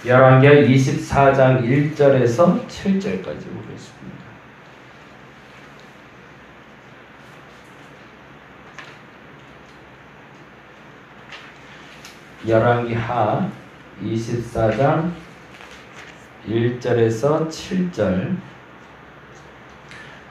열왕기하 24장 1절에서 7절까지 보겠습니다. 열왕기하 24장 1절에서 7절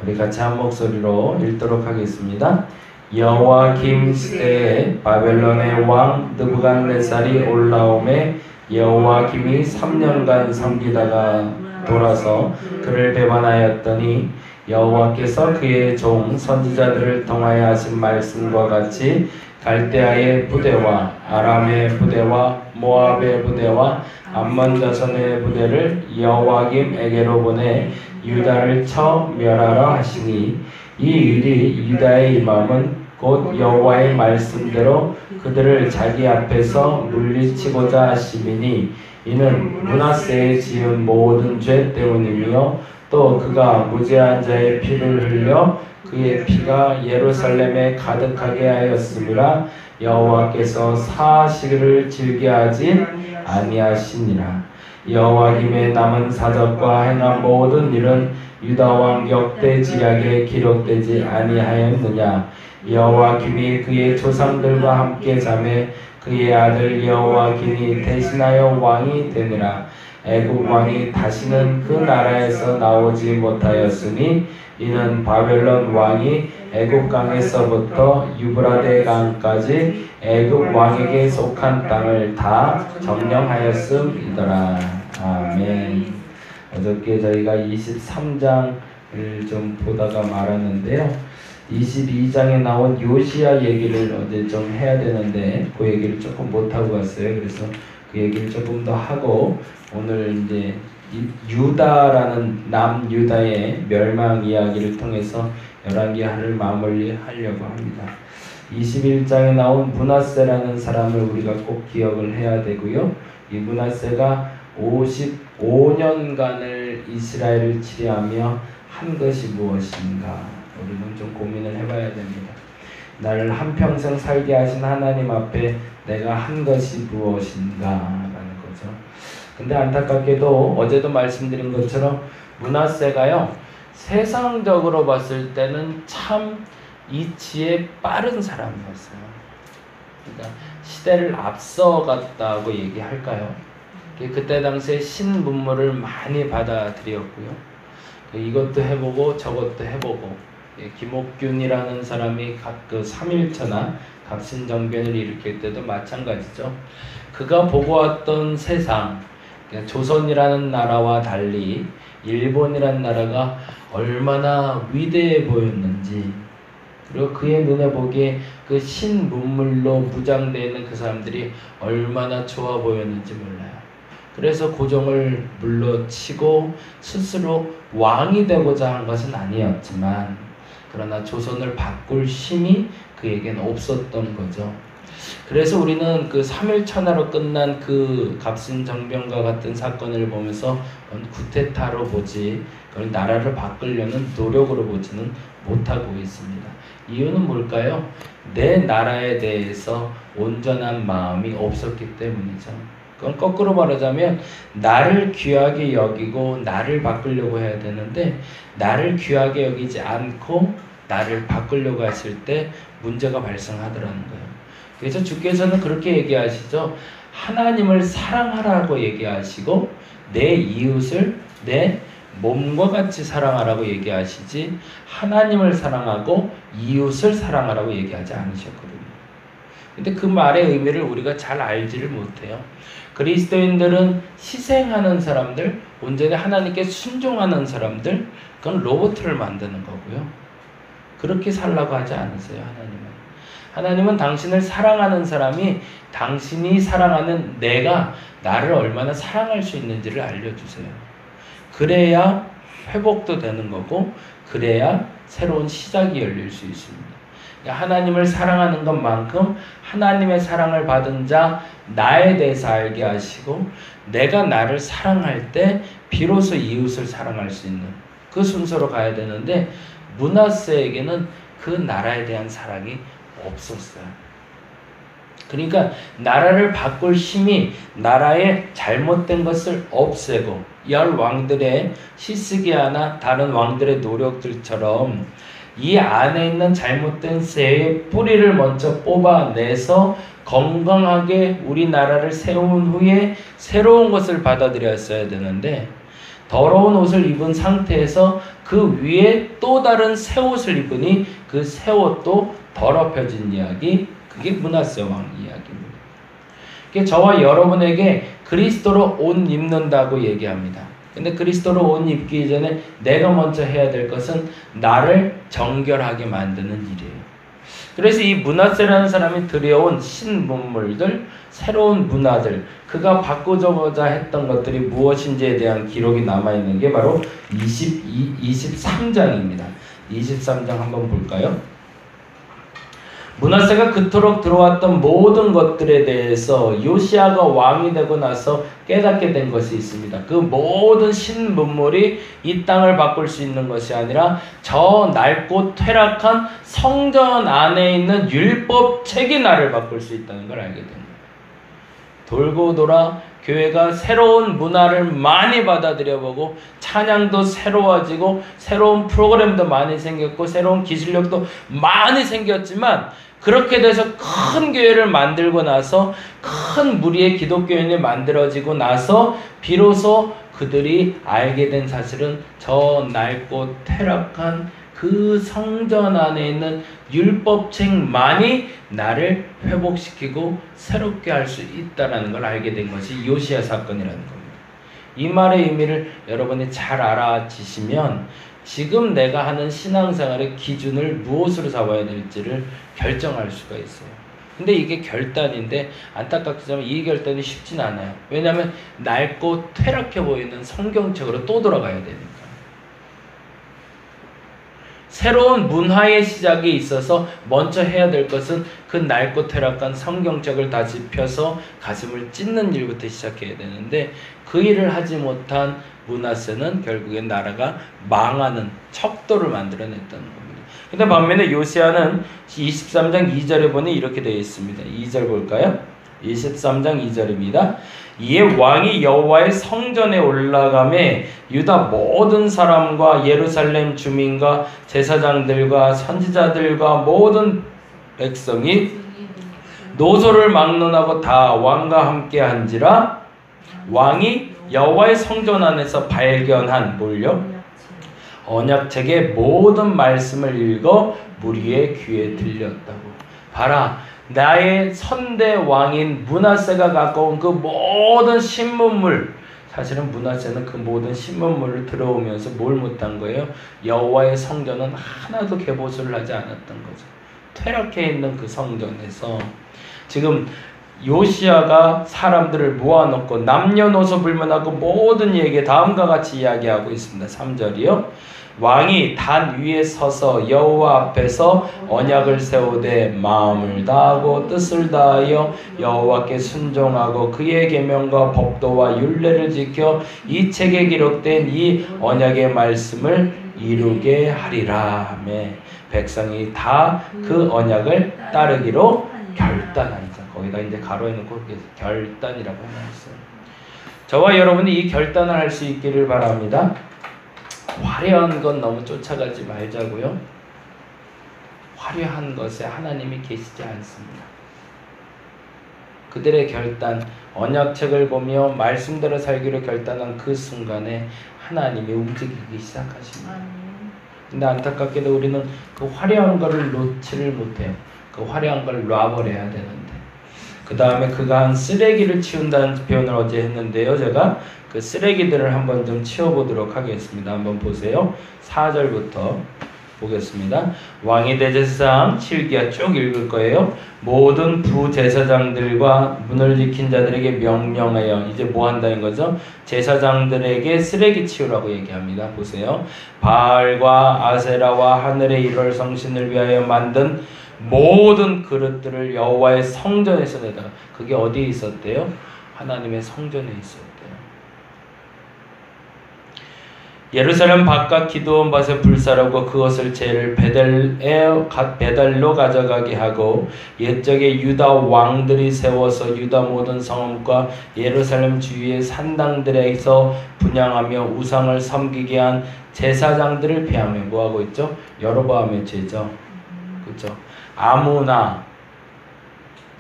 우리 같이 한 목소리로 읽도록 하겠습니다. 여호와김 시대에 바벨론의 왕 느부갓네살이 올라오매 여호와김이 3년간 섬기다가 돌아서 그를 배반하였더니 여호와께서 그의 종 선지자들을 통하여 하신 말씀과 같이 갈대아의 부대와 아람의 부대와 모압의 부대와 암몬 자손의 부대를 여호와김에게로 보내 유다를 쳐 멸하라 하시니 이 일이 유다의 임함은 곧 여호와의 말씀대로 그들을 자기 앞에서 물리치고자 하심이니 이는 므낫세의 지은 모든 죄 때문이며 또 그가 무죄한 자의 피를 흘려 그의 피가 예루살렘에 가득하게 하였음이라 여호와께서 사시를 즐겨하지 아니하시니라. 여호와김의 남은 사적과 행한 모든 일은 유다왕 역대지략에 기록되지 아니하였느냐. 여호와김이 그의 조상들과 함께 자매 그의 아들 여호와김이 대신하여 왕이 되니라. 애굽 왕이 다시는 그 나라에서 나오지 못하였으니 이는 바벨론 왕이 애굽 강에서부터 유브라데 강까지 애굽 왕에게 속한 땅을 다 점령하였음이더라. 아멘. 어저께 저희가 23장을 좀 보다가 말았는데요. 22장에 나온 요시야 얘기를 어제 좀 해야 되는데 그 얘기를 조금 못하고 왔어요. 그래서 그 얘기를 조금 더 하고 오늘 이제 유다라는 남유다의 멸망 이야기를 통해서 열왕기하를 마무리하려고 합니다. 21장에 나온 므낫세라는 사람을 우리가 꼭 기억을 해야 되고요. 이 므낫세가 55년간을 이스라엘을 치리하며 한 것이 무엇인가 우리는 좀 고민을 해봐야 됩니다. 나를 한평생 살게 하신 하나님 앞에 내가 한 것이 무엇인가 라는 거죠. 근데 안타깝게도 어제도 말씀드린 것처럼 므낫세가요 세상적으로 봤을 때는 참 이치에 빠른 사람이었어요. 그러니까 시대를 앞서갔다고 얘기할까요? 그때 당시에 신문물을 많이 받아들였고요. 이것도 해보고 저것도 해보고 김옥균이라는 사람이 그 3.1처나 갑신정변을 일으킬 때도 마찬가지죠. 그가 보고 왔던 세상 조선이라는 나라와 달리 일본이라는 나라가 얼마나 위대해 보였는지 그리고 그의 눈에 보기에 그 신문물로 무장되어 있는 그 사람들이 얼마나 좋아 보였는지 몰라요. 그래서 고종을 물러치고 스스로 왕이 되고자 한 것은 아니었지만 그러나 조선을 바꿀 힘이 그에게는 없었던 거죠. 그래서 우리는 그 3.1천하로 끝난 그 갑신정변과 같은 사건을 보면서 쿠데타로 보지 그걸 나라를 바꾸려는 노력으로 보지는 못하고 있습니다. 이유는 뭘까요? 내 나라에 대해서 온전한 마음이 없었기 때문이죠. 그건 거꾸로 말하자면 나를 귀하게 여기고 나를 바꾸려고 해야 되는데 나를 귀하게 여기지 않고 나를 바꾸려고 하실 때 문제가 발생하더라는 거예요. 그래서 주께서는 그렇게 얘기하시죠. 하나님을 사랑하라고 얘기하시고 내 이웃을 내 몸과 같이 사랑하라고 얘기하시지 하나님을 사랑하고 이웃을 사랑하라고 얘기하지 않으셨거든요. 근데 그 말의 의미를 우리가 잘 알지를 못해요. 그리스도인들은 희생하는 사람들, 온전히 하나님께 순종하는 사람들, 그건 로봇을 만드는 거고요. 그렇게 살라고 하지 않으세요, 하나님은. 하나님은 당신을 사랑하는 사람이 당신이 사랑하는 내가 나를 얼마나 사랑할 수 있는지를 알려주세요. 그래야 회복도 되는 거고, 그래야 새로운 시작이 열릴 수 있습니다. 하나님을 사랑하는 것만큼 하나님의 사랑을 받은 자 나에 대해서 알게 하시고 내가 나를 사랑할 때 비로소 이웃을 사랑할 수 있는 그 순서로 가야 되는데 므낫세에게는 그 나라에 대한 사랑이 없었어요. 그러니까 나라를 바꿀 힘이 나라의 잘못된 것을 없애고 열 왕들의 시스기야나 다른 왕들의 노력들처럼 이 안에 있는 잘못된 쇠의 뿌리를 먼저 뽑아내서 건강하게 우리나라를 세운 후에 새로운 것을 받아들였어야 되는데 더러운 옷을 입은 상태에서 그 위에 또 다른 새 옷을 입으니 그 새 옷도 더럽혀진 이야기, 그게 므낫세 왕 이야기입니다. 그게 저와 여러분에게 그리스도로 옷 입는다고 얘기합니다. 근데 그리스도로 옷 입기 전에 내가 먼저 해야 될 것은 나를 정결하게 만드는 일이에요. 그래서 이 므낫세라는 사람이 들여온 신문물들, 새로운 문화들, 그가 바꾸고자 했던 것들이 무엇인지에 대한 기록이 남아있는 게 바로 23장입니다. 23장 한번 볼까요? 므낫세가 그토록 들어왔던 모든 것들에 대해서 요시야가 왕이 되고 나서 깨닫게 된 것이 있습니다. 그 모든 신문물이 이 땅을 바꿀 수 있는 것이 아니라 저 낡고 퇴락한 성전 안에 있는 율법책이 나를 바꿀 수 있다는 걸 알게 됩니다. 돌고 돌아 교회가 새로운 문화를 많이 받아들여보고 찬양도 새로워지고 새로운 프로그램도 많이 생겼고 새로운 기술력도 많이 생겼지만 그렇게 돼서 큰 교회를 만들고 나서 큰 무리의 기독교인이 만들어지고 나서 비로소 그들이 알게 된 사실은 저 낡고 퇴락한 그 성전 안에 있는 율법책만이 나를 회복시키고 새롭게 할 수 있다는 걸 알게 된 것이 요시야 사건이라는 겁니다. 이 말의 의미를 여러분이 잘 알아지시면 지금 내가 하는 신앙생활의 기준을 무엇으로 잡아야 될지를 결정할 수가 있어요. 근데 이게 결단인데 안타깝지만 이 결단이 쉽진 않아요. 왜냐하면 낡고 퇴락해 보이는 성경책으로 또 돌아가야 되니까. 새로운 문화의 시작이 있어서 먼저 해야 될 것은 그 낡고 퇴락한 성경책을 다시 펴서 가슴을 찢는 일부터 시작해야 되는데 그 일을 하지 못한 므낫세는 결국엔 나라가 망하는 척도를 만들어냈다는 겁니다. 근데 반면에 요시야는 23장 2절에 보니 이렇게 되어 있습니다. 2절 볼까요? 23장 2절입니다. 이에 왕이 여호와의 성전에 올라가매 유다 모든 사람과 예루살렘 주민과 제사장들과 선지자들과 모든 백성이 노소를 막론하고 다 왕과 함께 한지라 왕이 여호와의 성전 안에서 발견한 뭘요? 언약책의 모든 말씀을 읽어 무리의 귀에 들렸다고. 봐라, 나의 선대 왕인 므낫세가 갖고 온 그 모든 신문물, 사실은 므낫세는 그 모든 신문물을 들어오면서 뭘 못한 거예요? 여호와의 성전은 하나도 개보수를 하지 않았던 거죠. 퇴락해 있는 그 성전에서 지금 요시야가 사람들을 모아놓고 남녀노소 불문하고 모든 얘기 다음과 같이 이야기하고 있습니다. 3절이요. 왕이 단 위에 서서 여호와 앞에서 언약을 세우되 마음을 다하고 뜻을 다하여 여호와께 순종하고 그의 계명과 법도와 율례를 지켜 이 책에 기록된 이 언약의 말씀을 이루게 하리라 하며 백성이 다 그 언약을 따르기로 결단하니까 거기다 이제 가로해 놓고 결단이라고 해놨어요. 저와 여러분이 이 결단을 할 수 있기를 바랍니다. 화려한 건 너무 쫓아가지 말자고요. 화려한 것에 하나님이 계시지 않습니다. 그들의 결단, 언약책을 보며 말씀대로 살기로 결단한 그 순간에 하나님이 움직이기 시작하십니다. 근데 안타깝게도 우리는 그 화려한 거를 놓지를 못해요. 그 화려한 걸 놔버려야 되는데 그 다음에 그가 한 쓰레기를 치운다는 표현을 어제 했는데요. 제가 그 쓰레기들을 한번 좀 치워보도록 하겠습니다. 한번 보세요. 4절부터 보겠습니다. 왕이 대제사장 7기야 쭉 읽을 거예요. 모든 부제사장들과 문을 지킨 자들에게 명령하여, 이제 뭐 한다는 거죠? 제사장들에게 쓰레기 치우라고 얘기합니다. 보세요. 바알과 아세라와 하늘의 일월 성신을 위하여 만든 모든 그릇들을 여호와의 성전에서 내다가, 그게 어디에 있었대요? 하나님의 성전에 있었대요. 예루살렘 바깥 기드온 밭에 불사르고 그것을 제를 베델로 가져가게 하고 옛적에 유다 왕들이 세워서 유다 모든 성읍과 예루살렘 주위의 산당들에서 분향하며 우상을 섬기게 한 제사장들을 폐하며 뭐하고 있죠? 여로보암의 죄죠. 그렇죠? 아무나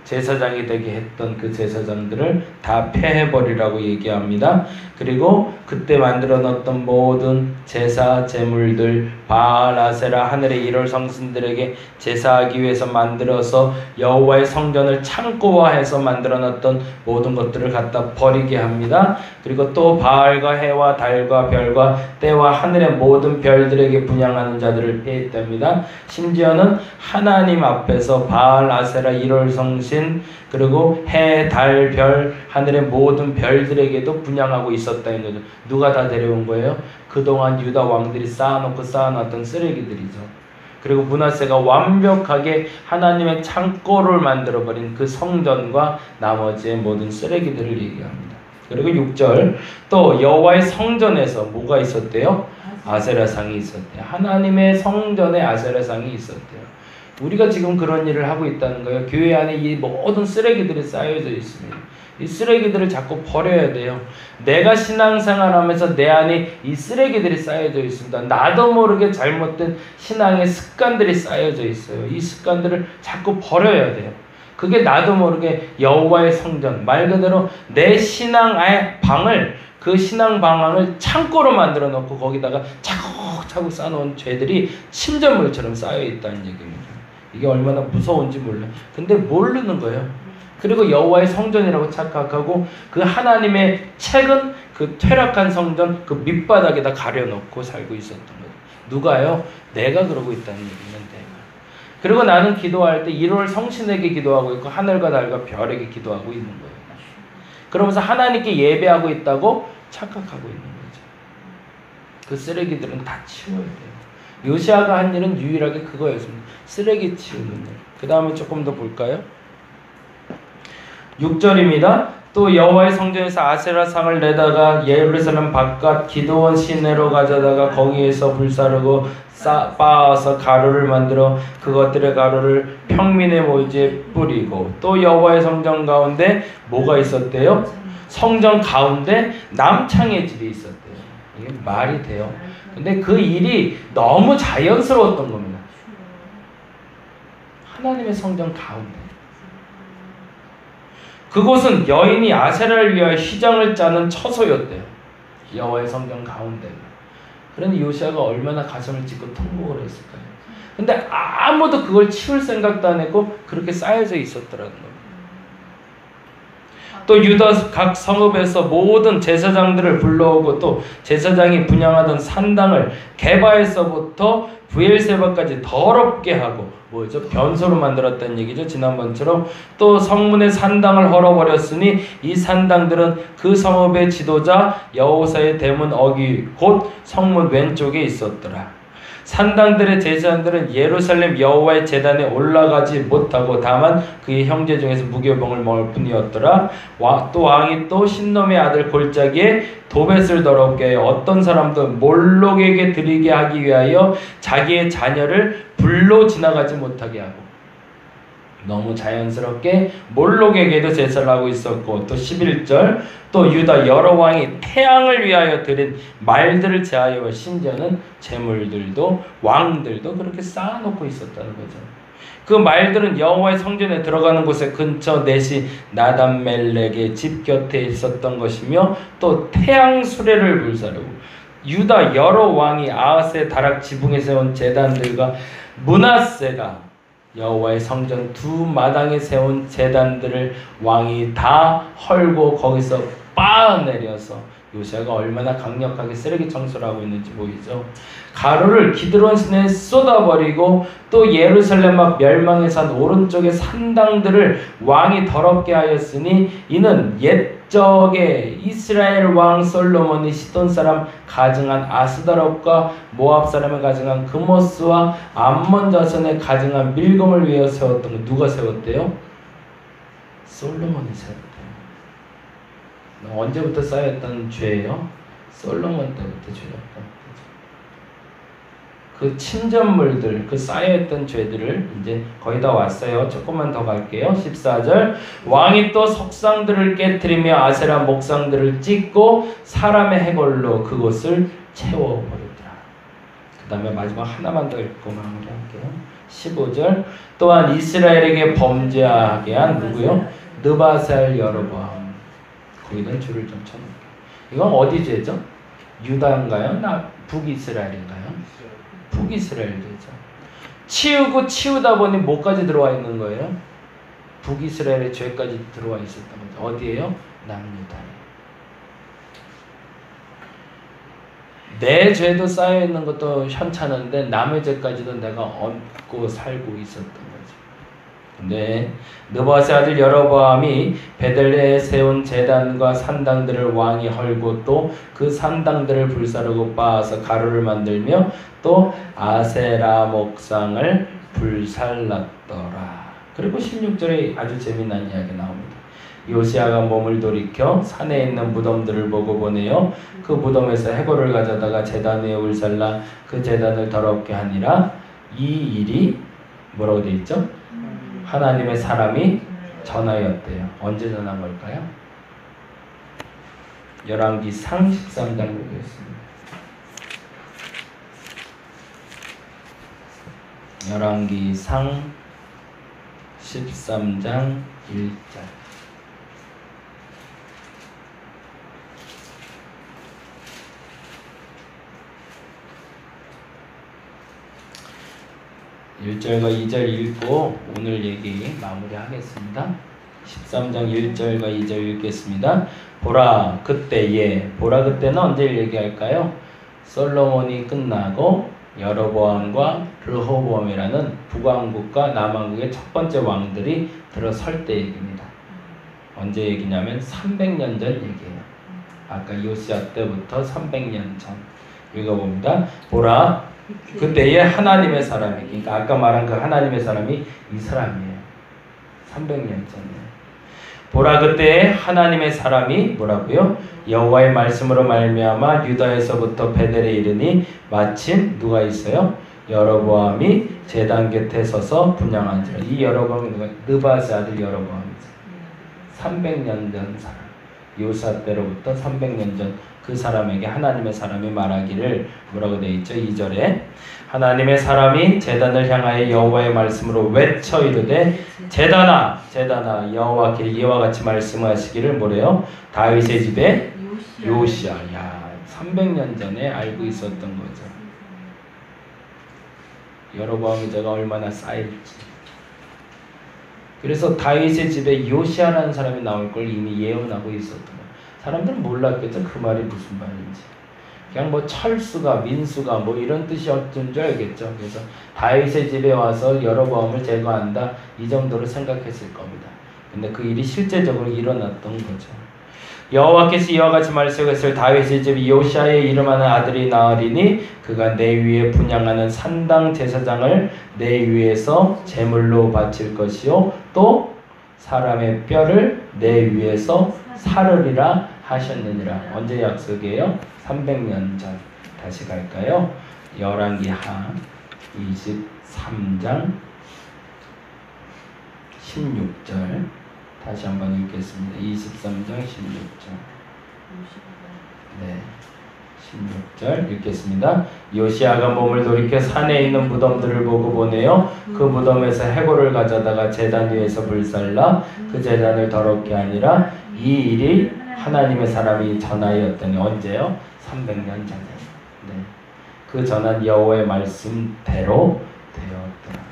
제사장이 되게 했던 그 제사장들을 다 폐해버리라고 얘기합니다. 그리고 그때 만들어 놓았던 모든 제사 제물들 바알 아세라 하늘의 일월 성신들에게 제사하기 위해서 만들어서 여호와의 성전을 창고화해서 만들어 놨던 모든 것들을 갖다 버리게 합니다. 그리고 또 바알과 해와 달과 별과 때와 하늘의 모든 별들에게 분향하는 자들을 폐했답니다. 심지어는 하나님 앞에서 바알 아세라 일월 성신 그리고 해, 달, 별, 하늘의 모든 별들에게도 분향하고 있었다는 거죠. 누가 다 데려온 거예요? 그동안 유다 왕들이 쌓아놨던 쓰레기들이죠. 그리고 므낫세가 완벽하게 하나님의 창고를 만들어버린 그 성전과 나머지의 모든 쓰레기들을 얘기합니다. 그리고 6절 또 여호와의 성전에서 뭐가 있었대요? 아세라상이 있었대요. 하나님의 성전에 아세라상이 있었대요. 우리가 지금 그런 일을 하고 있다는 거예요. 교회 안에 이 모든 쓰레기들이 쌓여져 있습니다. 이 쓰레기들을 자꾸 버려야 돼요. 내가 신앙생활하면서 내 안에 이 쓰레기들이 쌓여져 있습니다. 나도 모르게 잘못된 신앙의 습관들이 쌓여져 있어요. 이 습관들을 자꾸 버려야 돼요. 그게 나도 모르게 여호와의 성전, 말 그대로 내 신앙의 방을, 그 신앙 방황을 창고로 만들어 놓고 거기다가 차곡차곡 쌓아놓은 죄들이 침전물처럼 쌓여 있다는 얘기입니다. 이게 얼마나 무서운지 몰라요. 근데 모르는 거예요. 그리고 여호와의 성전이라고 착각하고 그 하나님의 책은 그 퇴락한 성전 그 밑바닥에다 가려놓고 살고 있었던 거예요. 누가요? 내가 그러고 있다는 얘기는 내가. 그리고 나는 기도할 때 1월 성신에게 기도하고 있고 하늘과 달과 별에게 기도하고 있는 거예요. 그러면서 하나님께 예배하고 있다고 착각하고 있는 거죠. 그 쓰레기들은 다 치워야 돼요. 요시아가 한 일은 유일하게 그거였습니다. 쓰레기 치우는 일. 그 다음에 조금 더 볼까요? 6절입니다. 또 여호와의 성전에서 아세라상을 내다가 예루살렘 바깥 기드온 시내로 가져다가 거기에서 불사르고 빻아서 가루를 만들어 그것들의 가루를 평민의 모지에 뿌리고 또 여호와의 성전 가운데 뭐가 있었대요? 성전 가운데 남창의 집이 있었대요. 이게 말이 돼요? 근데 그 일이 너무 자연스러웠던 겁니다. 하나님의 성전 가운데. 그곳은 여인이 아세라를 위하여 휘장을 짜는 처소였대요. 여호와의 성전 가운데. 그런데 요시아가 얼마나 가슴을 찢고 통곡을 했을까요? 근데 아무도 그걸 치울 생각도 안 했고 그렇게 쌓여져 있었더라는 겁니다. 또 유다 각 성읍에서 모든 제사장들을 불러오고 또 제사장이 분향하던 산당을 게바에서부터 브엘세바까지 더럽게 하고 뭐죠? 변소로 만들었다는 얘기죠. 지난번처럼 또 성문의 산당을 헐어버렸으니 이 산당들은 그 성읍의 지도자 여호사의 대문 어귀 곧 성문 왼쪽에 있었더라. 산당들의 제사장들은 예루살렘 여호와의 제단에 올라가지 못하고 다만 그의 형제 중에서 무교병을 먹을 뿐이었더라. 또 왕이 또 신놈의 아들 골짜기에 도벳을 더럽게 하여 어떤 사람도 몰록에게 드리게 하기 위하여 자기의 자녀를 불로 지나가지 못하게 하고 너무 자연스럽게 몰록에게도 제사를 하고 있었고 또 11절 또 유다 여러 왕이 태양을 위하여 드린 말들을 제하여 심지어는 제물들도 왕들도 그렇게 쌓아놓고 있었다는 거죠. 그 말들은 여호와의 성전에 들어가는 곳에 근처 넷이 나단멜렉의 집 곁에 있었던 것이며 또 태양 수레를 불사르고 유다 여러 왕이 아하스의 다락 지붕에 세운 제단들과 므낫세가 여호와의 성전 두 마당에 세운 제단들을 왕이 다 헐고 거기서 빻아내려서 요시아가 얼마나 강력하게 쓰레기 청소를 하고 있는지 보이죠. 가루를 기드론 시내에 쏟아버리고 또 예루살렘 앞 멸망에 산 오른쪽의 산당들을 왕이 더럽게 하였으니 이는 옛적에 이스라엘 왕 솔로몬이 시돈 사람 가증한 아스다롯과 모압 사람이 가증한 그모스와 암몬 자손의 가증한 밀금을 위하여 세웠던 거 누가 세웠대요? 솔로몬이 세웠대요. 언제부터 쌓였던 죄예요? 솔로몬 때부터 죄였던 거죠. 그 침전물들, 그 쌓여있던 죄들을 이제 거의 다 왔어요. 조금만 더 갈게요. 14절. 왕이 또 석상들을 깨뜨리며 아세라 목상들을 찢고 사람의 해골로 그곳을 채워버리더라. 그 다음에 마지막 하나만 더 읽고 마무리할게요. 15절. 또한 이스라엘에게 범죄하게 한 누구요? 느바살 여로보암. 거기다 줄을 좀 쳐놓을게요. 이건 어디 죄죠? 유다인가요? 북이스라엘인가요? 북이스라엘 죄죠. 치우고 치우다 보니 뭐까지 들어와 있는 거예요? 북이스라엘의 죄까지 들어와 있었던 거죠. 어디예요? 남유다에. 내 죄도 쌓여 있는 것도 현찮은데 남의 죄까지도 내가 얹고 살고 있었던 거죠. 근데 느바세 아들 여로보암이 베들레에 세운 제단과 산당들을 왕이 헐고 또 그 산당들을 불사르고 빻아서 가루를 만들며 또 아세라 목상을 불살랐더라. 그리고 16절에 아주 재미난 이야기 나옵니다. 요시아가 몸을 돌이켜 산에 있는 무덤들을 보고 보내요. 그 무덤에서 해골을 가져다가 제단 위에 불살라 그 제단을 더럽게 하니라. 이 일이 뭐라고 되어 있죠? 하나님의 사람이 전하였대요. 언제 전한 걸까요? 열왕기상 13장 보겠습니다. 열왕기상 13장 1절. (1절과 2절) 읽고 오늘 얘기 마무리하겠습니다. 13장 1절과 2절 읽겠습니다. 보라 그때에, 보라 그때는 언제 얘기할까요? 솔로몬이 끝나고 여로보암과 르호보암이라는 북왕국과 남왕국의 첫 번째 왕들이 들어설 때 얘기입니다. 언제 얘기냐면 300년 전 얘기예요. 아까 요시아 때부터 300년 전. 읽어봅니다. 보라 그때에 하나님의 사람이, 그러니까 아까 말한 그 하나님의 사람이 이 사람이에요. 300년 전에. 보라 그때에 하나님의 사람이 뭐라고요? 여호와의 말씀으로 말미암아 유다에서부터 베델에 이르니 마침 누가 있어요? 여로보암이 제단 곁에 서서 분향한지라. 이 여로보암이 누가? 느바세 아들 여로보암이죠. 300년 전 사람. 요사 때로부터 300년 전 그 사람에게 하나님의 사람이 말하기를 뭐라고 되어 있죠? 2절에 하나님의 사람이 제단을 향하여 여호와의 말씀으로 외쳐 이르되 제단아 제단아 여호와께 이와 같이 말씀하시기를 뭐래요? 다윗의 집에 요시아. 야, 300년 전에 알고 있었던 거죠. 여로보암의 죄가 얼마나 쌓일지. 그래서 다윗의 집에 요시아라는 사람이 나올 걸 이미 예언하고 있었던 거예요. 사람들은 몰랐겠죠. 그 말이 무슨 말인지. 그냥 뭐 철수가, 민수가 뭐 이런 뜻이었던 줄 알겠죠. 그래서 다윗의 집에 와서 여로보암을 제거한다 이 정도로 생각했을 겁니다. 근데 그 일이 실제적으로 일어났던 거죠. 여호와께서 이와 같이 말씀하셨을 다윗의 집 요시아의 이름하는 아들이 나으리니 그가 내 위에 분향하는 산당 제사장을 내 위에서 제물로 바칠 것이요 또 사람의 뼈를 내 위에서 사르리라 하셨느니라. 언제 약속이에요? 300년 전. 다시 갈까요? 열왕기하 23장 16절 다시 한번 읽겠습니다. 23장 16절. 네. 16절 읽겠습니다. 요시아가 몸을 돌이켜 산에 있는 무덤들을 보고 보내요. 그 무덤에서 해골을 가져다가 제단 위에서 불살라 그 제단을 더럽게 하니라. 이 일이 하나님의 사람이 전하였더니 언제요? 300년 전에. 네. 그 전한 여호와의 말씀대로 되었더라.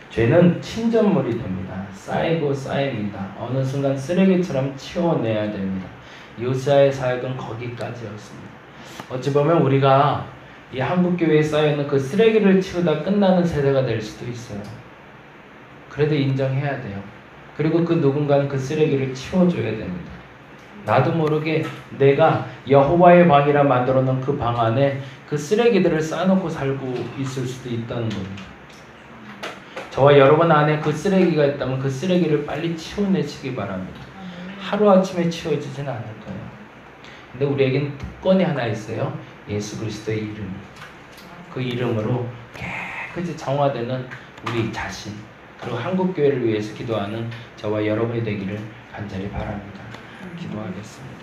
죄는 침전물이 됩니다. 쌓이고 쌓입니다. 어느 순간 쓰레기처럼 치워내야 됩니다. 요시아의 사역은 거기까지였습니다. 어찌 보면 우리가 이 한국교회에 쌓여있는 그 쓰레기를 치우다 끝나는 세대가 될 수도 있어요. 그래도 인정해야 돼요. 그리고 그 누군가는 그 쓰레기를 치워줘야 됩니다. 나도 모르게 내가 여호와의 방이라 만들어 놓은 그 방 안에 그 쓰레기들을 쌓아놓고 살고 있을 수도 있다는 겁니다. 저와 여러분 안에 그 쓰레기가 있다면 그 쓰레기를 빨리 치워내시기 바랍니다. 하루아침에 치워지진 않을 거예요. 근데 우리에겐 특권이 하나 있어요. 예수 그리스도의 이름. 그 이름으로 깨끗이 정화되는 우리 자신, 그리고 한국교회를 위해서 기도하는 저와 여러분이 되기를 간절히 바랍니다. 기도하겠습니다.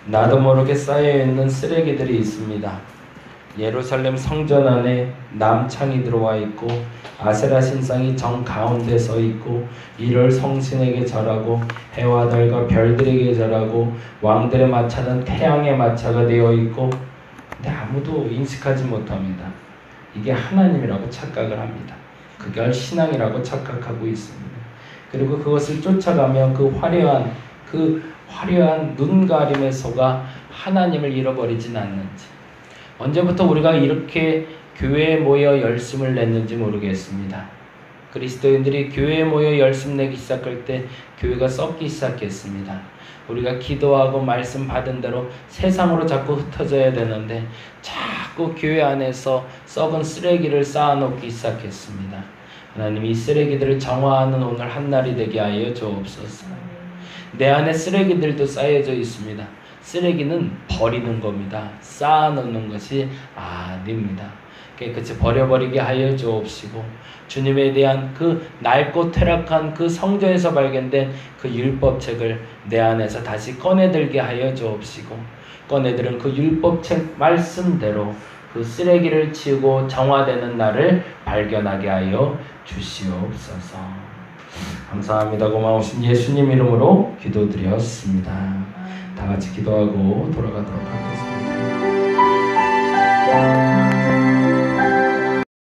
나도 모르게 쌓여있는 쓰레기들이 있습니다. 예루살렘 성전 안에 남창이 들어와 있고 아세라 신상이 정 가운데 서 있고 이를 성신에게 절하고 해와 달과 별들에게 절하고 왕들의 마차는 태양의 마차가 되어 있고, 근데 아무도 인식하지 못합니다. 이게 하나님이라고 착각을 합니다. 그게 신앙이라고 착각하고 있습니다. 그리고 그것을 쫓아가며 그 화려한 눈가림에 속아 하나님을 잃어버리진 않는지, 언제부터 우리가 이렇게 교회에 모여 열심을 냈는지 모르겠습니다. 그리스도인들이 교회에 모여 열심 내기 시작할 때 교회가 썩기 시작했습니다. 우리가 기도하고 말씀 받은 대로 세상으로 자꾸 흩어져야 되는데 자꾸 교회 안에서 썩은 쓰레기를 쌓아놓기 시작했습니다. 하나님, 이 쓰레기들을 정화하는 오늘 한날이 되게 하여 주옵소서. 내 안에 쓰레기들도 쌓여져 있습니다. 쓰레기는 버리는 겁니다. 쌓아놓는 것이 아닙니다. 깨끗이 버려버리게 하여 주옵시고, 주님에 대한 그 낡고 퇴락한 그 성전에서 발견된 그 율법책을 내 안에서 다시 꺼내들게 하여 주옵시고, 꺼내들은 그 율법책 말씀대로 그 쓰레기를 치우고 정화되는 날을 발견하게 하여 주시옵소서. 감사합니다. 고마우신 예수님 이름으로 기도드렸습니다. 다 같이 기도하고 돌아가도록 하겠습니다.